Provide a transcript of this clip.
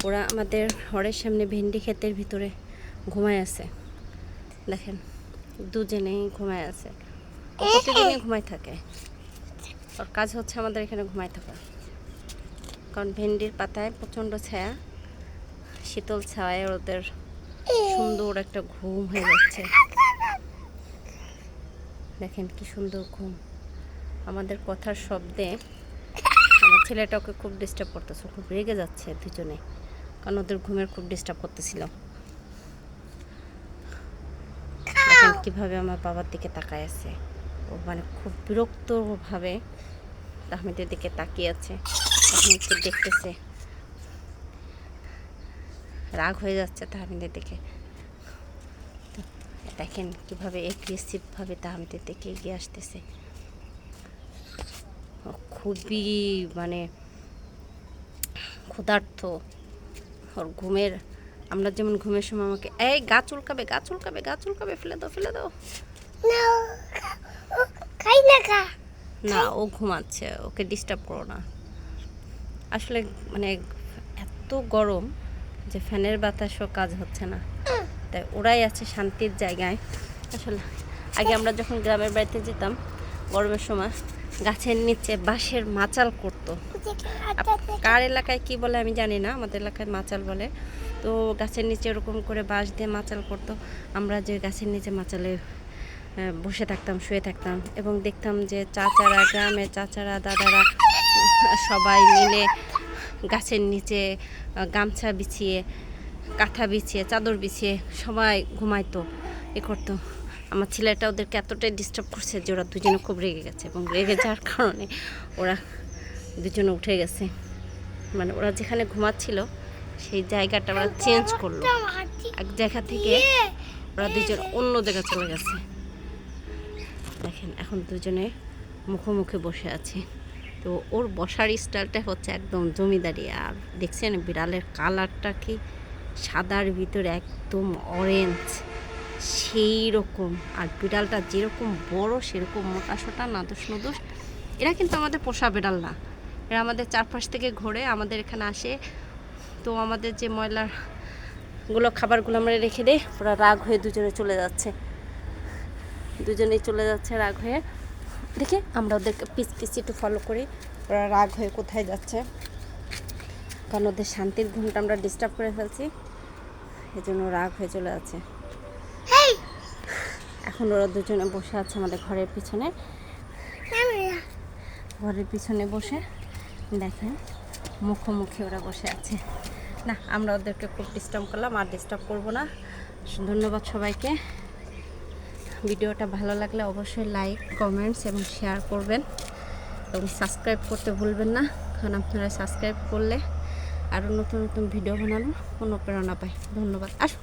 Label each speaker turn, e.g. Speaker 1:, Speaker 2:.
Speaker 1: ওরা আমাদের ঘরের সামনে ভেন্ডি ক্ষেতের ভিতরে ঘুমায় আছে। দেখেন দুজনেই ঘুমায় আছে, প্রতিদিনই ঘুমায় থাকে। ওর কাজ হচ্ছে আমাদের এখানে ঘুমায় থাকা, কারণ ভেন্ডির পাতায় প্রচণ্ড ছায়া, শীতল ছায়ায় ওদের সুন্দর একটা ঘুম হয়ে যাচ্ছে। দেখেন কি সুন্দর ঘুম। আমাদের কথার শব্দে আমার ছেলেটা ওকে খুব ডিস্টার্ব করতেছে, খুব রেগে যাচ্ছে দুজনে, কারণ ওদের ঘুমের খুব ডিস্টার্ব করতেছিল। দেখেন কীভাবে আমার বাবার দিকে তাকায় আছে, ও মানে খুব বিরক্তভাবে তাহমিদের দিকে তাকিয়ে আছে, তাহমিদকে দেখতেছে, রাগ হয়ে যাচ্ছে তাহমিদের দিকে। দেখেন কীভাবে এগ্রেসিভভাবে তাহমিদের দিকে এগিয়ে আসতেছে। খুবই মানে ক্ষুধার্ত। ওর ঘুমের, আমরা যেমন ঘুমের সময় আমাকে এই গা চুলকাবে গা চুলকাবে গা চুলকাবে, ফেলে দাও ফেলে দাও, না ও ঘুমাচ্ছে, ওকে ডিস্টার্ব করো না। আসলে মানে এত গরম যে ফ্যানের বাতাসও কাজ হচ্ছে না, তাই ওরাই আছে শান্তির জায়গায়। আসলে আগে আমরা যখন গ্রামের বাড়িতে যেতাম গরমের সময়, গাছের নিচে বাঁশের মাচাল করতো। কার এলাকায় কি বলে আমি জানি না, আমাদের এলাকায় মাচাল বলে। তো গাছের নিচে এরকম করে বাঁশ দিয়ে মাচাল করতো। আমরা যে গাছের নিচে মাচালে বসে থাকতাম, শুয়ে থাকতাম, এবং দেখতাম যে চাচারা, গ্রামের চাচারা, দাদারা সবাই মিলে গাছের নিচে গামছা বিছিয়ে, কাঁথা বিছিয়ে, চাদর বিছিয়ে সবাই ঘুমাইতো, এ করতো। আমার ছেলেটা ওদেরকে এতটাই ডিস্টার্ব করছে যে ওরা দুজনে খুব রেগে গেছে, এবং রেগে যাওয়ার কারণে ওরা দুজনে উঠে গেছে। মানে ওরা যেখানে ঘুমাচ্ছিল সেই জায়গাটা ওরা চেঞ্জ করলো, এক জায়গা থেকে ওরা দুজন অন্য জায়গায় চলে গেছে। দেখেন এখন দুজনে মুখোমুখি বসে আছে। তো ওর বসার স্টাইলটা হচ্ছে একদম জমিদারি। আর দেখছেন বিড়ালের কালারটা কি, সাদার ভিতরে একদম অরেঞ্জ, সেই রকম। আর বিড়ালটা যেরকম বড় সেরকম মোটা সোটা, নাদুস নদুস। এরা কিন্তু আমাদের পোষা বিড়াল না, এরা আমাদের চারপাশ থেকে ঘোরে, আমাদের এখানে আসে। তো আমাদের যে ময়লাগুলো, খাবারগুলো আমরা রেখে দিই, ওরা রাগ হয়ে দুজনে চলে যাচ্ছে, দুজনেই চলে যাচ্ছে রাগ হয়ে। দেখে আমরা ওদেরকে পিছ একটু ফলো করি, ওরা রাগ হয়ে কোথায় যাচ্ছে, কারণ ওদের শান্তির ঘুমটা আমরা ডিস্টার্ব করে ফেলছি, এই জন্য রাগ হয়ে চলে যাচ্ছে। এখন ওরা দুজনে বসে আছে আমাদের ঘরের পিছনে, ঘরের পিছনে বসে দেখেন মুখোমুখি ওরা বসে আছে। না, আমরা ওদেরকে খুব ডিস্টার্ব করলাম, আর ডিস্টার্ব করবো না। ধন্যবাদ সবাইকে। ভিডিওটা ভালো লাগলে অবশ্যই লাইক, কমেন্টস এবং শেয়ার করবেন, এবং সাবস্ক্রাইব করতে ভুলবেন না, কারণ আপনারা সাবস্ক্রাইব করলে আরও নতুন নতুন ভিডিও বানানোর অনুপ্রেরণা পাই। ধন্যবাদ।